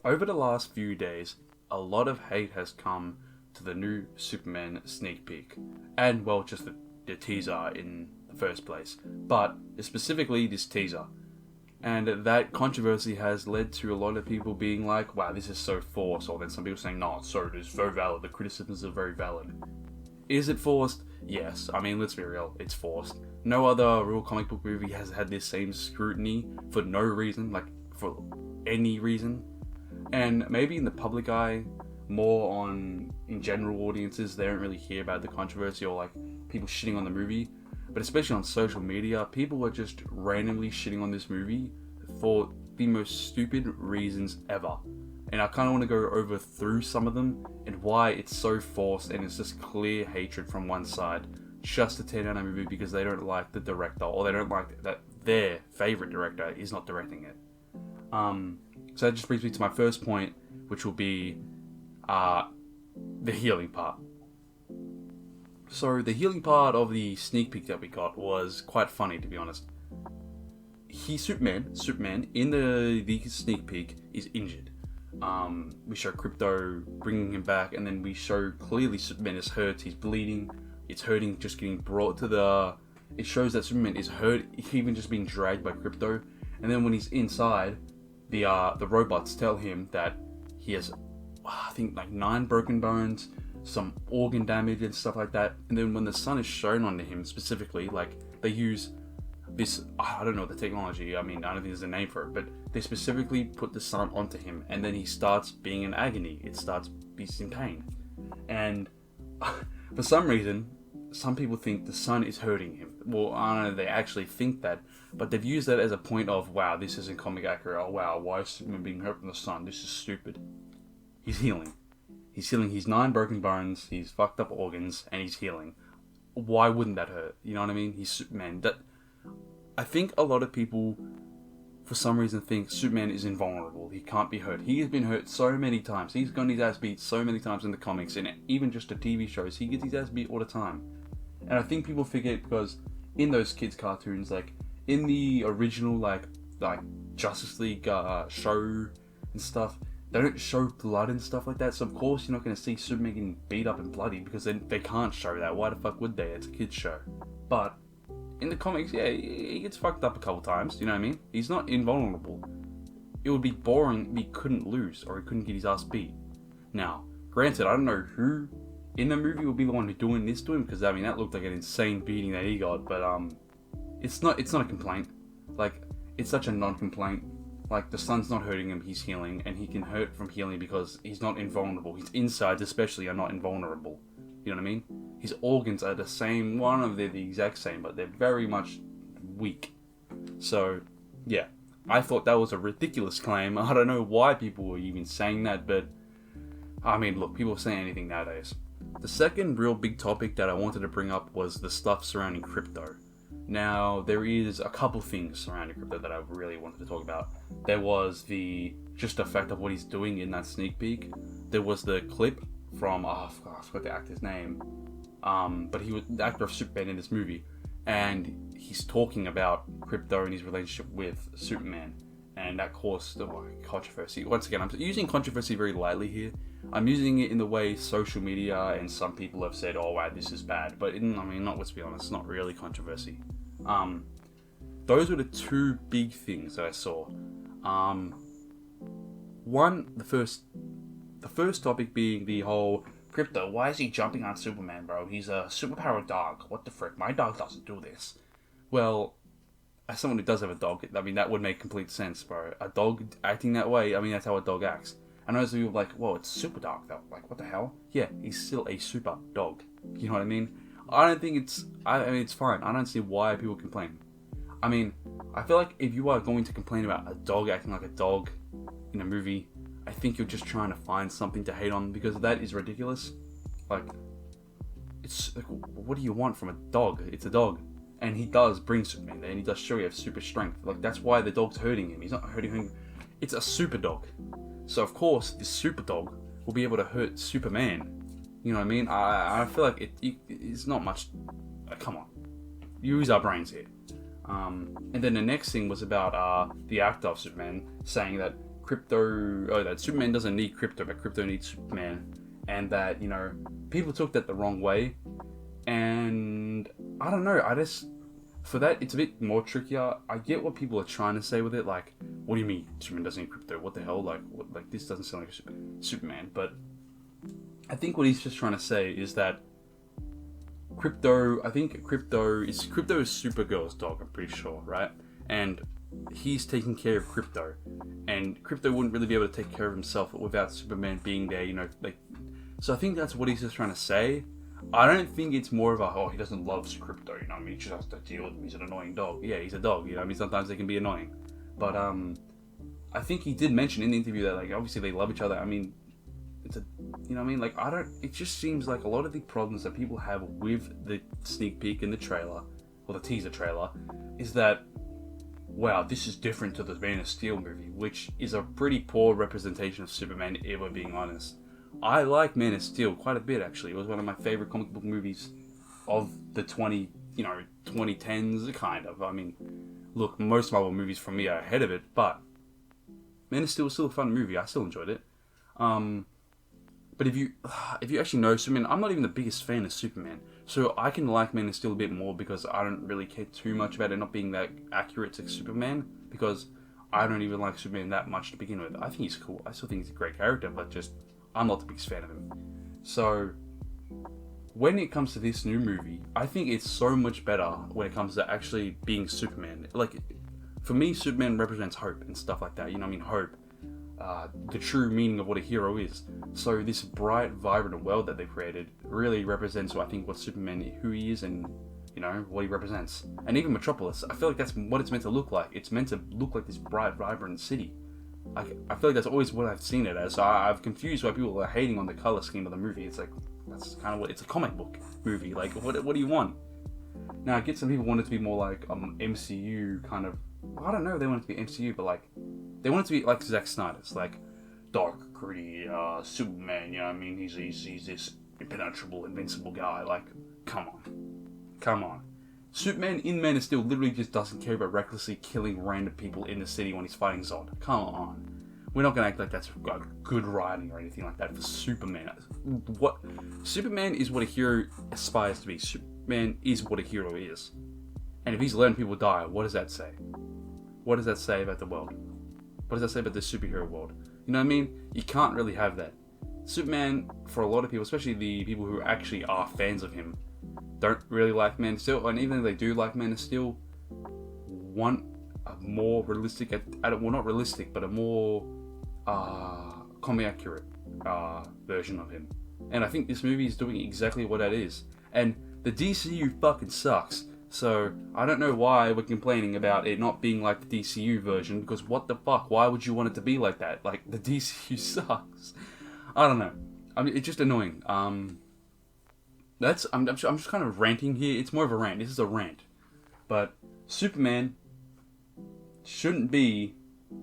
Over the last few days, a lot of hate has come to the new Superman sneak peek, and well, just the teaser in the first place, but specifically this teaser. And that controversy has led to a lot of people being like, wow, this is so forced, or then some people saying, no, it is very valid, the criticisms are very valid. Is it forced? Yes. I mean, let's be real, it's forced. No other real comic book movie has had this same scrutiny for no reason, like, for any reason. And maybe in the public eye, more on, in general audiences, they don't really hear about the controversy or, like, people shitting on the movie. But especially on social media, people are just randomly shitting on this movie for the most stupid reasons ever. And I kind of want to go over through some of them and why it's so forced and it's just clear hatred from one side just to tear down a movie because they don't like the director or they don't like that their favorite director is not directing it. So that just brings me to my first point, which will be the healing part. So the healing part of the sneak peek that we got was quite funny, to be honest. Superman in the sneak peek is injured. We show Crypto bringing him back, and then we show clearly Superman is hurt. He's bleeding. It's hurting. Just getting brought to the. It shows that Superman is hurt, even just being dragged by Crypto. And then when he's inside, the robots tell him that he has, I think, like 9 broken bones, some organ damage and stuff like that. And then when the sun is shown onto him specifically, like they use this, I don't know the technology, I mean, I don't think there's a name for it, but they specifically put the sun onto him and then he starts being in agony. He's in pain. And for some reason, some people think the sun is hurting him. Well, I don't know, they actually think that, but they've used that as a point of, wow, this isn't comic accurate. Oh wow, why is Superman being hurt from the sun? This is stupid. He's healing. He's healing his 9 broken bones, he's fucked up organs, and he's healing. Why wouldn't that hurt? You know what I mean? He's Superman. I think a lot of people, for some reason, think Superman is invulnerable. He can't be hurt. He has been hurt so many times. He's gotten his ass beat so many times in the comics, and even just the TV shows, he gets his ass beat all the time. And I think people forget because in those kids' cartoons, like, in the original, like Justice League show and stuff, they don't show blood and stuff like that, so of course you're not going to see Superman getting beat up and bloody because they can't show that. Why the fuck would they? It's a kid's show. But in the comics, yeah, he gets fucked up a couple times, you know what I mean? He's not invulnerable. It would be boring if he couldn't lose or he couldn't get his ass beat. Now, granted, I don't know who in the movie will be the one who's doing this to him because, I mean, that looked like an insane beating that he got, but it's not a complaint. Like, it's such a non-complaint. Like, the sun's not hurting him, he's healing, and he can hurt from healing because he's not invulnerable. His insides especially are not invulnerable. You know what I mean? His organs are the same, they're the exact same, but they're very much weak. So, yeah. I thought that was a ridiculous claim. I don't know why people were even saying that, but I mean, look, people say anything nowadays. The second real big topic that I wanted to bring up was the stuff surrounding Crypto. Now, there is a couple things surrounding Crypto that I really wanted to talk about. There was the fact of what he's doing in that sneak peek. There was the clip from, I forgot the actor's name. But he was the actor of Superman in this movie. And he's talking about Crypto and his relationship with Superman. And that caused controversy. Once again, I'm using controversy very lightly here. I'm using it in the way social media and some people have said, oh wow, this is bad. But let's be honest, it's not really controversy. Those were the 2 big things that I saw. The first topic being the whole, Crypto, why is he jumping on Superman, bro? He's a superpowered dog. What the frick? My dog doesn't do this. Well, as someone who does have a dog, I mean, that would make complete sense, bro. A dog acting that way, I mean, that's how a dog acts. I know some people are like, whoa, it's super dog, though. Like, what the hell? Yeah, he's still a super dog. You know what I mean? I don't think it's fine. I don't see why people complain. I mean, I feel like if you are going to complain about a dog acting like a dog in a movie, I think you're just trying to find something to hate on because that is ridiculous. Like, it's like, what do you want from a dog? It's a dog. And he does bring Superman there, and he does show you have super strength. Like, that's why the dog's hurting him. He's not hurting him. It's a super dog. So, of course, this super dog will be able to hurt Superman. You know what I mean? I feel like it's not much. Come on. Use our brains here. And then the next thing was about the actor of Superman saying that that Superman doesn't need Crypto, but Crypto needs Superman, and that, you know, people took that the wrong way, and I don't know, for that, it's a bit more trickier. I get what people are trying to say with it, like, what do you mean Superman doesn't need Crypto? What the hell? Like this doesn't sound like Superman. But I think what he's just trying to say is that Crypto is Supergirl's dog, I'm pretty sure, right? And he's taking care of Crypto, and Crypto wouldn't really be able to take care of himself without Superman being there, you know, like. So I think that's what he's just trying to say. I don't think it's more of a, he doesn't love Crypto, you know what I mean? He just has to deal with him. He's an annoying dog. Yeah, he's a dog, you know what I mean? Sometimes they can be annoying. But, I think he did mention in the interview that, like, obviously they love each other. I mean, you know what I mean? Like, it just seems like a lot of the problems that people have with the sneak peek in the trailer, or the teaser trailer, is that, wow, this is different to the Man of Steel movie, which is a pretty poor representation of Superman, if we're being honest. I like Man of Steel quite a bit, actually. It was one of my favorite comic book movies of the 2010s, kind of. I mean, look, most Marvel movies from me are ahead of it, but Man of Steel was still a fun movie. I still enjoyed it. But if you actually know Superman, I'm not even the biggest fan of Superman, so I can like Man of Steel a bit more because I don't really care too much about it not being that accurate to Superman, because I don't even like Superman that much to begin with. I think he's cool. I still think he's a great character, but just I'm not the biggest fan of him. So when it comes to this new movie, I think it's so much better when it comes to actually being Superman. Like, for me, Superman represents hope and stuff like that. You know what I mean? Hope. The true meaning of what a hero is. So this bright, vibrant world that they created really represents, I think, what Superman, who he is, and, you know, what he represents. And even Metropolis, I feel like that's what it's meant to look like. It's meant to look like this bright, vibrant city. I feel like that's always what I've seen it as. So I've confused why people are hating on the color scheme of the movie. It's like, that's kind of what, it's a comic book movie. Like, what do you want? Now, I get some people want it to be more like MCU kind of. I don't know if they want it to be MCU, but like, they want it to be like Zack Snyder's, like dark, gritty Superman. You know what I mean? He's this impenetrable, invincible guy. Like, come on. Superman in Man of Steel literally just doesn't care about recklessly killing random people in the city when he's fighting Zod. Come on. We're not going to act like that's good writing or anything like that for Superman. Superman is what a hero aspires to be. Superman is what a hero is. And if he's letting people die, what does that say? What does that say about the world? What does that say about the superhero world? You know what I mean? You can't really have that. Superman, for a lot of people, especially the people who actually are fans of him, don't really like Man of Steel, and even if they do like Man of Steel, want a more realistic, well, not realistic, but a more comic accurate version of him. And I think this movie is doing exactly what that is. And the DCU fucking sucks. So I don't know why we're complaining about it not being like the DCU version, because what the fuck? Why would you want it to be like that? Like, the DCU sucks. I don't know. I mean, it's just annoying. I'm just kind of ranting here. It's more of a rant. This is a rant. But Superman shouldn't be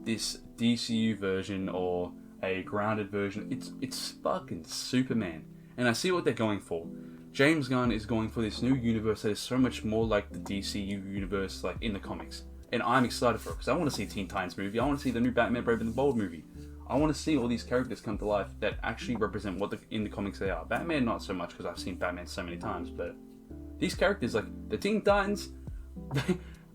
this DCU version or a grounded version. It's fucking Superman. And I see what they're going for. James Gunn is going for this new universe that is so much more like the DCU universe, like in the comics. And I'm excited for it, because I want to see Teen Titans movie. I want to see the new Batman Brave and the Bold movie. I want to see all these characters come to life that actually represent what in the comics they are. Batman, not so much, because I've seen Batman so many times, but these characters, like the Teen Titans,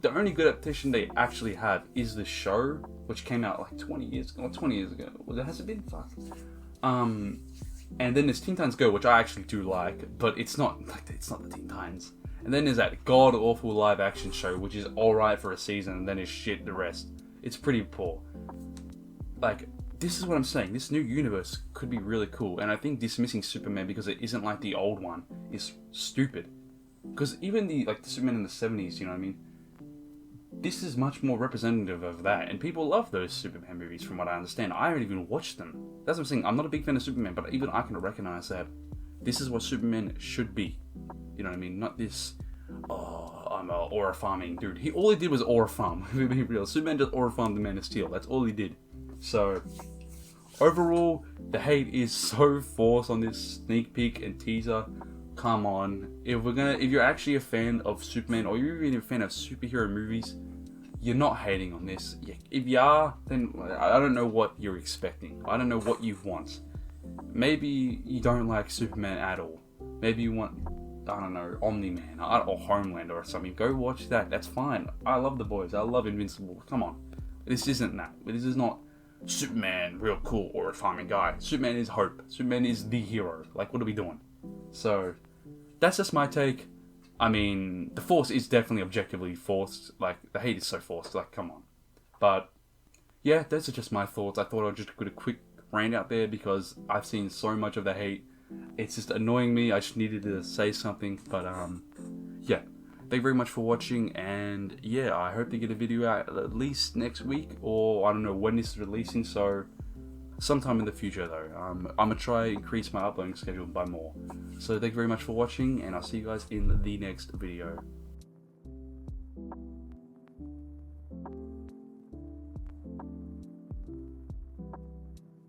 the only good adaptation they actually have is the show, which came out like 20 years ago. Well, has it been? Fuck. And then there's Teen Titans Go, which I actually do like, but it's not the Teen Titans. And then there's that god-awful live-action show, which is alright for a season, and then is shit the rest. It's pretty poor. Like, this is what I'm saying. This new universe could be really cool, and I think dismissing Superman because it isn't like the old one is stupid. Because even the Superman in the 70s, you know what I mean? This is much more representative of that, and people love those Superman movies from what I understand. I haven't even watched them. That's what I'm saying. I'm not a big fan of Superman, but even I can recognize that this is what Superman should be. You know what I mean? Not this, I'm a aura farming dude. All he did was aura farm. To be real, Superman just aura farmed the Man of Steel. That's all he did. So, overall, the hate is so forced on this sneak peek and teaser. Come on. If you're actually a fan of Superman, or you're even a fan of superhero movies, you're not hating on this. If you are, then I don't know what you're expecting. I don't know what you want. Maybe you don't like Superman at all. Maybe you want, I don't know, Omni-Man or Homelander or something. Go watch that. That's fine. I love The Boys. I love Invincible. Come on. This isn't that. This is not Superman, real cool, or a farming guy. Superman is hope. Superman is the hero. Like, what are we doing? So, that's just my take. I mean, the force is definitely objectively forced. Like, the hate is so forced. Like, come on. But, yeah, those are just my thoughts. I thought I'd just put a quick rant out there because I've seen so much of the hate. It's just annoying me. I just needed to say something. But, yeah. Thank you very much for watching. And, yeah, I hope to get a video out at least next week. Or, I don't know when this is releasing. So, sometime in the future, though. I'm going to try increase my uploading schedule by more. So thank you very much for watching, and I'll see you guys in the next video.